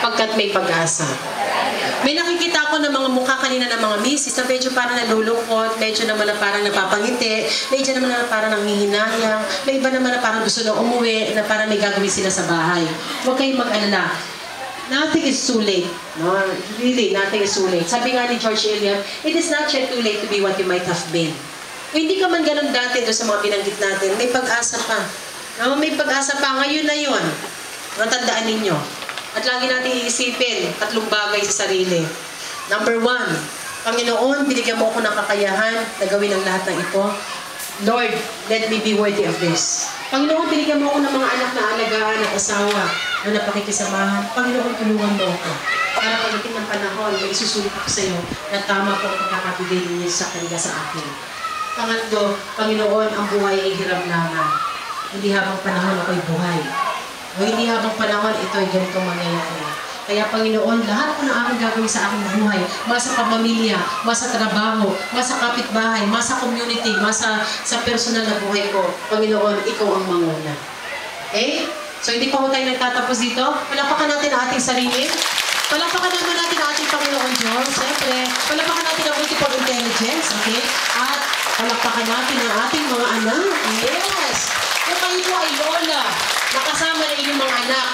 sapagkat may pag-asa. May nakikita ko ng mga mukha kanina ng mga misis na medyo parang nalulungkot, medyo naman na parang napapangiti, medyo naman na parang nanghihinayang, may iba naman na parang gusto na umuwi, na parang may gagawin sila sa bahay. Huwag kayong mag-alala. Nothing is too late. No? Really, nothing is too late. Sabi nga ni George Eliot, it is not yet too late to be what you might have been. Kung hindi ka man ganun dati doon sa mga binanggit natin, may pag-asa pa. No? May pag-asa pa. Ngayon na yun. Matandaan ninyo. At lagi natin iisipin, 3 bagay sa sarili. Number 1, Panginoon, binigyan mo ako ng kakayahan na gawin ang lahat ng ito. Lord, let me be worthy of this. Panginoon, binigyan mo ako ng mga anak na alagaan at asawa na napakikisamahan. Panginoon, tulungan mo ako. Para pagdating ng panahon, may isusulit ako sa iyo na tama po ang pagkakabigay ninyo sa kanila sa akin. Pangatlo, Panginoon, ang buhay ay hiram lamang. Hindi habang panahon ako'y buhay. O hindi habang panahon, ito ay ganitong mangyayari. Kaya Panginoon, lahat po na aking gagawin sa aking buhay, masa pamilya, masa trabaho, masa kapitbahay, masa community, masa sa personal na buhay ko, Panginoon, ikaw ang manguna. Okay? So hindi pa po tayo nagtatapos dito. Palapakan natin ang ating sarili. Palapakan naman natin ang ating Panginoon Diyos. Siyempre, palapakan natin ang multiple intelligence. Okay? At palapakan natin ang ating mga anak. Yes! Kung kayo po ay lola, nakasama na inyong mga anak,